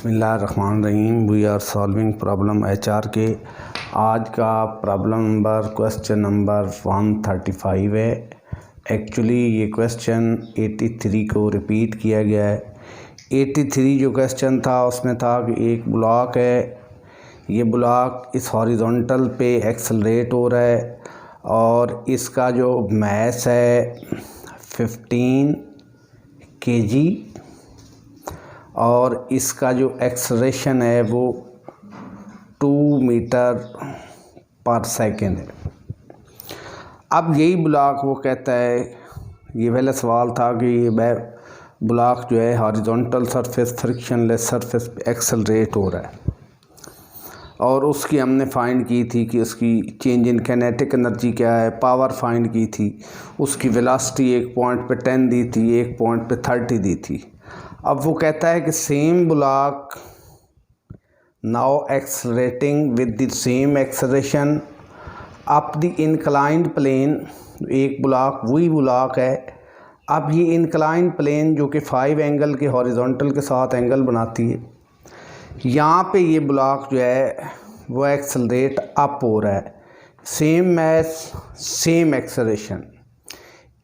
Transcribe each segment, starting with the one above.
बिस्मिल्लाहिर्रहमानिर्रहीम। We are solving problem HR के। आज का प्रॉब्लम नंबर क्वेश्चन नंबर 135 है। एक्चुअली ये क्वेश्चन 83 को रिपीट किया गया है। 83 जो क्वेश्चन था उसमें था कि एक ब्लॉक है, ये ब्लॉक इस हॉरिजॉन्टल पे एक्सेलरेट हो रहा है और इसका जो मास है 15 kg और इसका जो एक्सेलरेशन है वो 2 मीटर पर सेकेंड है। अब यही ब्लॉक वो कहता है, ये पहले सवाल था कि ये ब्लॉक जो है हॉरिजॉन्टल सरफेस फ्रिक्शनलेस सरफेस पे एक्सेलरेट हो रहा है और उसकी हमने फाइंड की थी कि उसकी चेंज इन काइनेटिक एनर्जी क्या है, पावर फाइंड की थी, उसकी वेलोसिटी एक पॉइंट पे 10 दी थी, एक पॉइंट पे 30 दी थी। अब वो कहता है कि same block now accelerating with the same acceleration up the inclined plane. एक ब्लॉक वही ब्लॉक है। अब ये इंक्लाइंड प्लेन जो कि 5 एंगल के हॉरिजॉन्टल के साथ एंगल बनाती है, यहाँ पे ये ब्लॉक जो है वो एक्सेलरेट अप हो रहा है, सेम मैस सेम एक्सेलरेशन।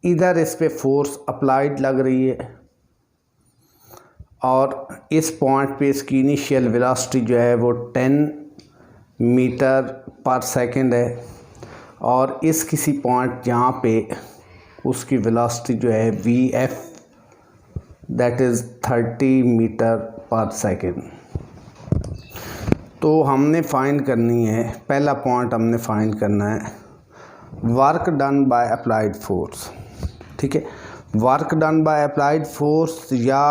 इधर इस पे फोर्स अप्लाइड लग रही है और इस पॉइंट पे इसकी इनिशियल वेलोसिटी जो है वो 10 मीटर पर सेकेंड है और इस किसी पॉइंट जहाँ पे उसकी वेलोसिटी जो है VF दैट इज़ 30 मीटर पर सेकेंड। तो हमने फाइंड करनी है, पहला पॉइंट हमने फाइंड करना है work done by applied force. ठीक है, work done by applied force या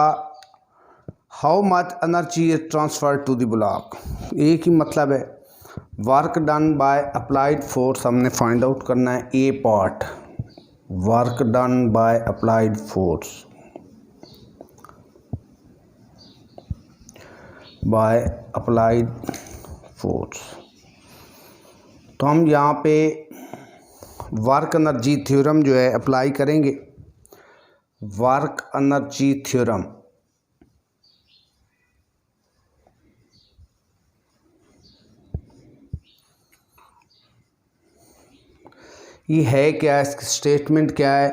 how much energy is transfer to the block, एक ही मतलब है। Work done by applied force हमने फाइंड आउट करना है। A part work done by applied force by applied force. तो हम यहाँ पे वर्क एनर्जी थ्योरम जो है अप्लाई करेंगे। वर्क एनर्जी थ्योरम ये है क्या, इसकी स्टेटमेंट क्या है?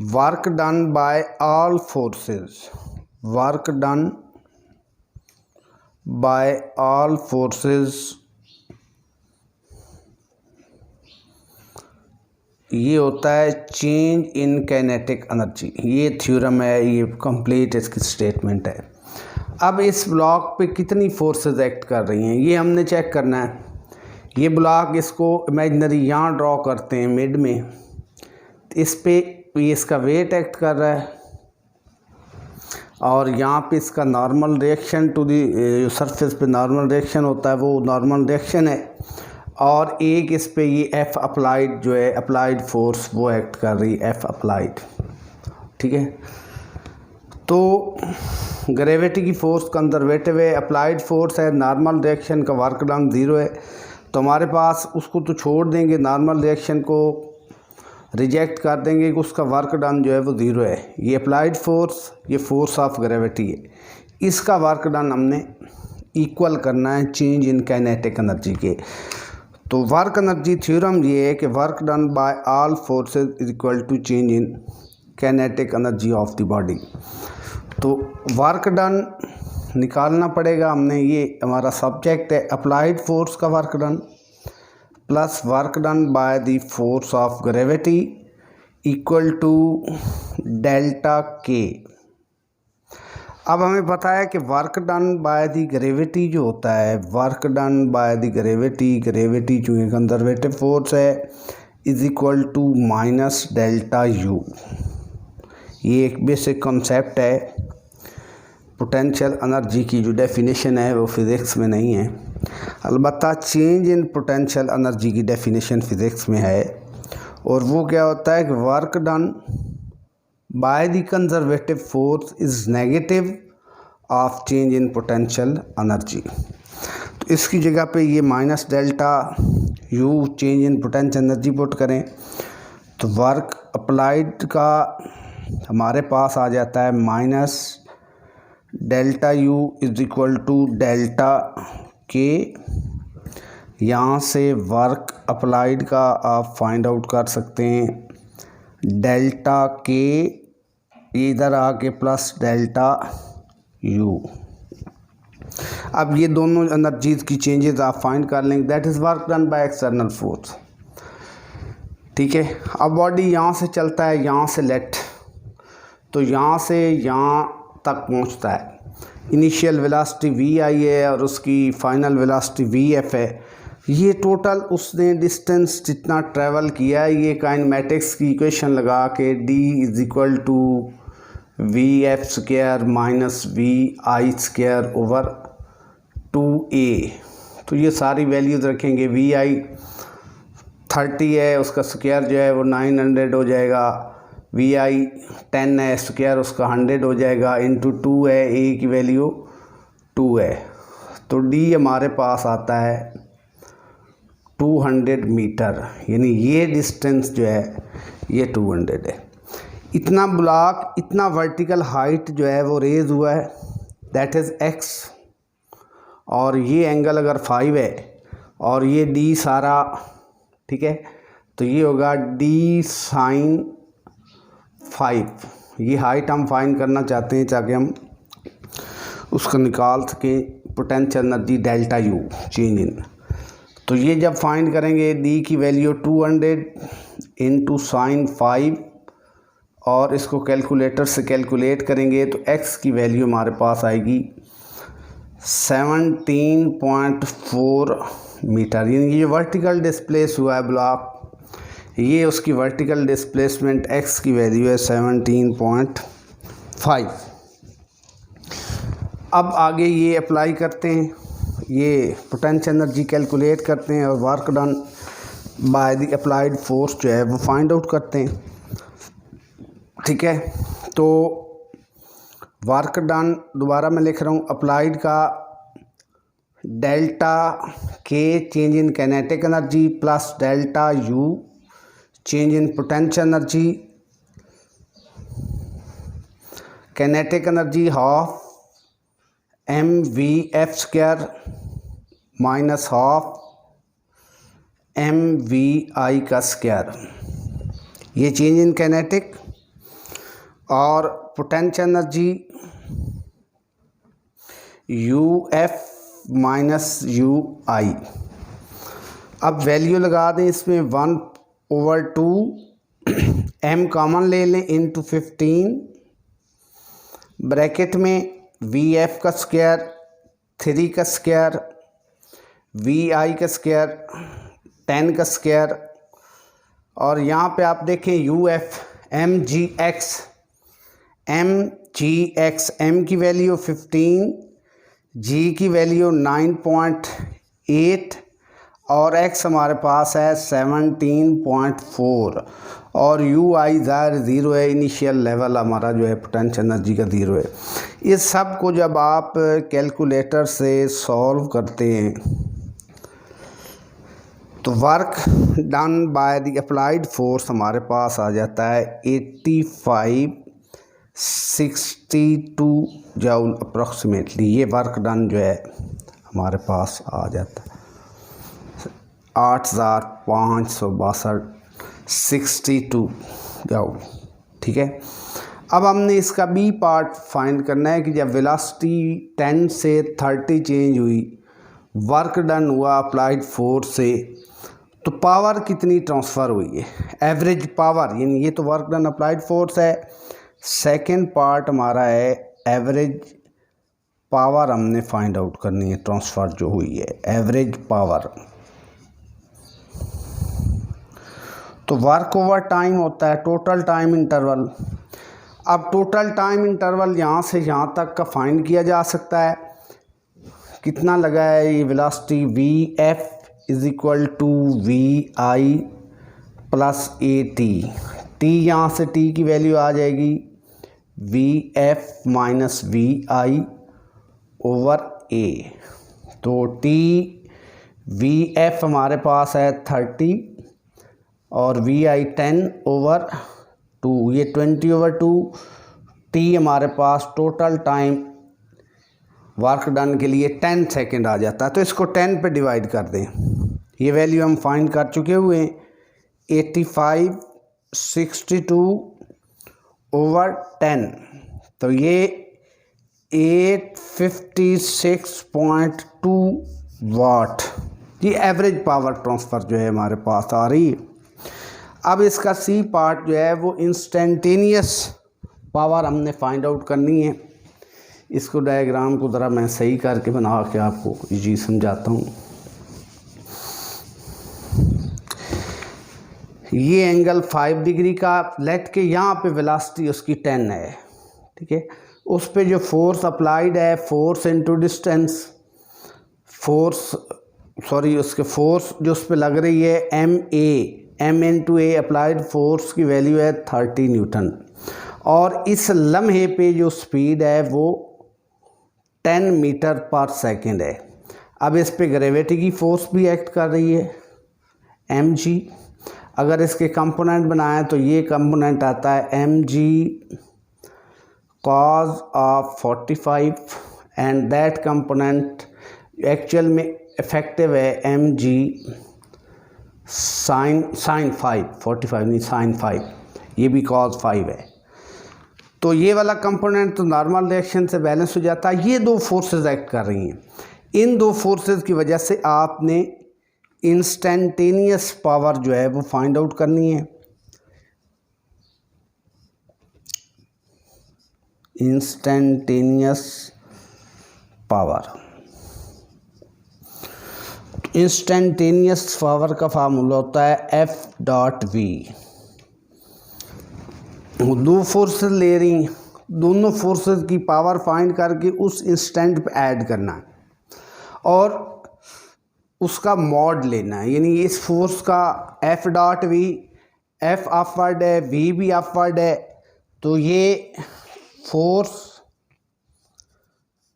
Work done by all forces, work done by all forces, ये होता है चेंज इन काइनेटिक एनर्जी। ये थ्योरम है, ये कंप्लीट इसकी स्टेटमेंट है। अब इस ब्लॉक पे कितनी फोर्सेस एक्ट कर रही हैं ये हमने चेक करना है। ये ब्लॉक इसको इमेजिनरी यहाँ ड्रॉ करते हैं मिड में, इस पे ये इसका वेट एक्ट कर रहा है और यहाँ पे इसका normal reaction to the surface पे नॉर्मल रिएक्शन होता है, वो नॉर्मल रिएक्शन है। और एक इस पे ये F अप्लाइड जो है अप्लाइड फोर्स वो एक्ट कर रही है, F अप्लाइड। ठीक है, तो ग्रेविटी की फोर्स कंजर्वेटिव है, अप्लाइड फोर्स है, नॉर्मल रिएक्शन का वर्क डन 0 है। तो हमारे पास उसको तो छोड़ देंगे, नॉर्मल रिएक्शन को रिजेक्ट कर देंगे कि उसका वर्क डन जो है वो 0 है। ये अप्लाइड फोर्स, ये फोर्स ऑफ ग्रेविटी है, इसका वर्क डन हमने इक्वल करना है चेंज इन काइनेटिक एनर्जी के। तो वर्क एनर्जी थ्योरम ये है कि work done by all forces is equal to change in kinetic energy of the body. तो वर्क डन निकालना पड़ेगा हमने, ये हमारा सब्जेक्ट है। अप्लाइड फोर्स का work done plus work done by the force of gravity equal to delta K. अब हमें पता है कि work done by the gravity जो होता है, work done by the gravity चूँकि कंजर्वेटिव फोर्स है, is equal to minus delta U. ये एक बेसिक कॉन्सेप्ट है। पोटेंशियल एनर्जी की जो डेफिनेशन है वो फिज़िक्स में नहीं है, अलबत्ता चेंज इन पोटेंशियल एनर्जी की डेफिनेशन फ़िज़िक्स में है। और वो क्या होता है कि work done by the conservative force is negative of change in potential energy. तो इसकी जगह पे ये minus delta U change in potential energy put करें तो वर्क अप्लाइड का हमारे पास आ जाता है minus delta U is equal to delta K. यहाँ से वर्क अप्लाइड का आप फाइंड आउट कर सकते हैं। डेल्टा के इधर आके प्लस डेल्टा यू। अब ये दोनों एनर्जीज की चेंजेस आप फाइंड कर लेंगे। That is work done by external force. ठीक है, अब बॉडी यहाँ से चलता है, यहाँ से लेट, तो यहाँ से यहाँ तक पहुँचता है। इनिशियल वेलोसिटी वी आई है और उसकी फाइनल वेलोसिटी वी एफ है। ये टोटल उसने डिस्टेंस जितना ट्रैवल किया है, ये काइनेमेटिक्स की इक्वेशन लगा के d is equal to v F square minus we i square over 2a। तो ये सारी वैल्यूज़ रखेंगे। वी आई 30 है, उसका स्क्वायर जो है वो 900 हो जाएगा। वी आई 10 है, स्क्वायर उसका 100 हो जाएगा। इंटू 2 है, ए की वैल्यू 2 है, तो d हमारे पास आता है 200 मीटर। यानी ये डिस्टेंस जो है ये 200 है। इतना ब्लॉक, इतना वर्टिकल हाइट जो है वो रेज हुआ है, दैट इज़ x। और ये एंगल अगर 5 है और ये d सारा, ठीक है, तो ये होगा d साइन 5। ये हाइट हम फाइंड करना चाहते हैं ताकि हम उसको निकाल सकें potential energy delta U change इन। तो ये जब फाइंड करेंगे d की वैल्यू 200 इंटू साइन 5 और इसको कैलकुलेटर से कैलकुलेट करेंगे तो x की वैल्यू हमारे पास आएगी 17.4 मीटर। यानी ये वर्टिकल डिस्प्लेस हुआ है ब्लॉक, ये उसकी वर्टिकल डिस्प्लेसमेंट x की वैल्यू है 17.5। अब आगे ये अप्लाई करते हैं, ये पोटेंशियल एनर्जी कैलकुलेट करते हैं और work done by the applied force जो है वो फाइंड आउट करते हैं। ठीक है, तो वर्क डन दोबारा मैं लिख रहा हूँ, अप्लाइड का डेल्टा के change in kinetic energy plus delta U change in potential energy. Kinetic energy half M V F square minus half M V I का स्क्वायर, ये चेंज इन काइनेटिक। और potential energy U F minus U I. अब value लगा दें इसमें 1/2 m common ले लें into 15 bracket में वी एफ का स्क्वायर 3 का स्क्वायर वी आई का स्क्वायर 10 का स्क्वायर। और यहाँ पे आप देखें U F M G X M की वैल्यू 15, जी की वैल्यू 9.8 और x हमारे पास है 17.4 और यू आई ज़ाहिर ज़ीरो है। इनिशियल लेवल हमारा जो है पोटेंशियल एनर्जी का ज़ीरो है। इस सब को जब आप कैलकुलेटर से सॉल्व करते हैं तो work done by the applied force हमारे पास आ जाता है 8562 जूल अप्रॉक्सीमेटली। ये वर्क डन जो है हमारे पास आ जाता है 8562 जूल। ठीक है, अब हमने इसका बी पार्ट फाइंड करना है कि जब वेलोसिटी 10 से 30 चेंज हुई, वर्क डन हुआ अप्लाइड फोर्स से, तो पावर कितनी ट्रांसफ़र हुई है, एवरेज पावर। यानी ये तो वर्क डन अप्लाइड फोर्स है। सेकंड पार्ट हमारा है एवरेज पावर, हमने फाइंड आउट करनी है ट्रांसफ़र जो हुई है, एवरेज पावर। तो वर्क ओवर टाइम होता है टोटल टाइम इंटरवल। अब टोटल टाइम इंटरवल यहाँ से यहाँ तक का फाइंड किया जा सकता है। कितना लगा है ये velocity V F is equal to V I plus A T. T यहाँ से टी की वैल्यू आ जाएगी V F minus we I over A. तो टी वी एफ हमारे पास है 30 और वी आई 10/2, ये 20/2। टी हमारे पास टोटल टाइम वर्क डन के लिए 10 सेकेंड आ जाता है। तो इसको 10 पे डिवाइड कर दें। ये वैल्यू हम फाइंड कर चुके हुए हैं, 85/62/10। तो ये 856.2 वाट ये एवरेज पावर ट्रांसफ़र जो है हमारे पास आ रही है। अब इसका सी पार्ट जो है वो इंस्टेंटेनियस पावर हमने फाइंड आउट करनी है। इसको डायग्राम को ज़रा मैं सही करके बना के आपको जी समझाता हूँ। ये एंगल 5 डिग्री का लेट के यहाँ पे वेलोसिटी उसकी 10 है, ठीक है। उस पे जो फोर्स अप्लाइड है, फोर्स इनटू डिस्टेंस, उसके फोर्स जो उस पे लग रही है am into A applied force की वैल्यू है 30 न्यूटन। और इस लम्हे पे जो स्पीड है वो 10 मीटर पर सेकेंड है। अब इस पे ग्रेविटी की फोर्स भी एक्ट कर रही है mg। अगर इसके कंपोनेंट बनाएं तो ये कंपोनेंट आता है mg cos of 45 and that component actual में इफेक्टिव है mg sin 5, 45 नहीं sin 5, ये भी cos 5 है। तो ये वाला कंपोनेंट तो नॉर्मल रिएक्शन से बैलेंस हो जाता है। ये दो फोर्सेस एक्ट कर रही हैं। इन दो फोर्सेस की वजह से आपने इंस्टेंटेनियस पावर जो है वो फाइंड आउट करनी है। इंस्टेंटेनियस पावर, इंस्टेंटेनियस पावर का फार्मूला होता है F.V। दो फोर्सेस ले रही, दोनों फोर्सेस की पावर फाइंड करके उस इंस्टेंट पे ऐड करना है और उसका मॉड लेना है। यानी इस फोर्स का F.V, F अपवर्ड है, V भी अपवर्ड है, तो ये फोर्स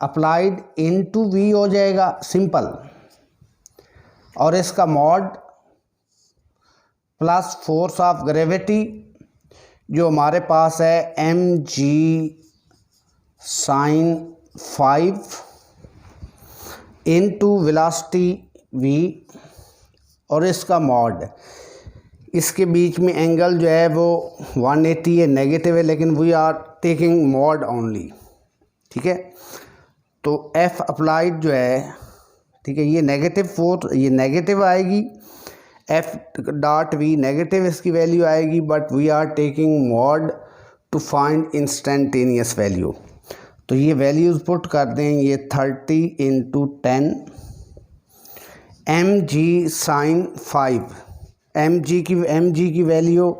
अप्लाइड इनटू V हो जाएगा सिंपल, और इसका mod plus force of gravity जो हमारे पास है mg sin 5 into velocity v, और इसका मॉड। इसके बीच में एंगल जो है वो 180 है, नेगेटिव है, लेकिन we are taking mod only, ठीक है। तो F अप्लाइड जो है, ठीक है, ये नेगेटिव फोर्स, ये नेगेटिव आएगी, F.V नेगेटिव इसकी वैल्यू आएगी, but we are taking mod to find instantaneous value. तो ये वैल्यूज़ पुट कर दें, ये 30 इंटू 10 mg sin 5, mg की वैल्यू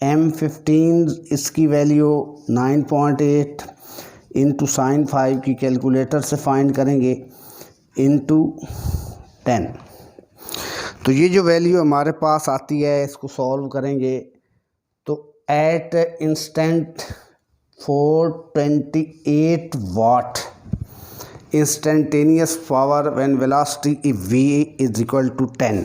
M15 इसकी वैल्यू 9.8 इंटू sin 5 की कैलकुलेटर से फाइंड करेंगे इंटू 10। तो ये जो वैल्यू हमारे पास आती है इसको सॉल्व करेंगे तो at instant 428 watt instantaneous power when velocity v is equal to 10।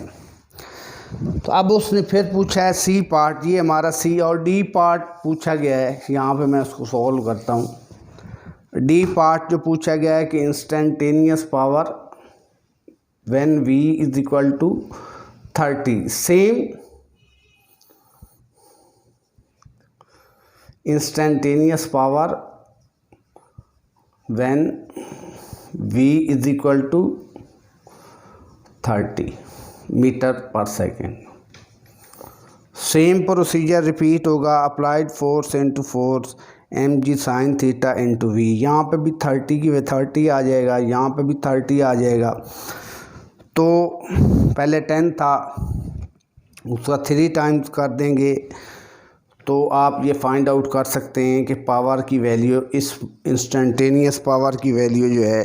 तो अब उसने फिर पूछा है सी पार्ट, ये हमारा सी और डी पार्ट पूछा गया है। यहाँ पे मैं उसको सॉल्व करता हूँ। डी पार्ट जो पूछा गया है कि instantaneous power when v is equal to 30, same instantaneous power when v is equal to 30 metre पर सेकेंड। सेम प्रोसीजर रिपीट होगा, applied force into force mg sin theta into v। यहाँ पे भी 30 की 30 आ जाएगा, यहाँ पे भी 30 आ जाएगा। तो पहले 10 था, उसका 3 टाइम्स कर देंगे तो आप ये फाइंड आउट कर सकते हैं कि पावर की वैल्यू, इस इंस्टेंटेनियस पावर की वैल्यू जो है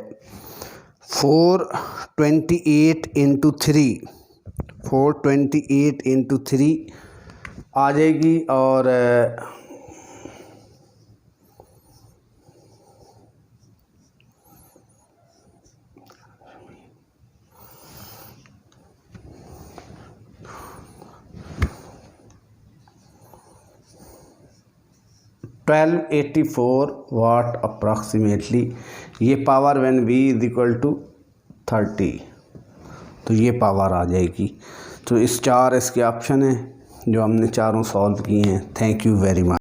428 इंटू 3 आ जाएगी। और 1284 वाट अप्रॉक्सीमेटली ये power when v is equal to 30, तो ये पावर आ जाएगी। तो इस 4 इसके ऑप्शन हैं जो हमने चारों सॉल्व किए हैं। Thank you very much.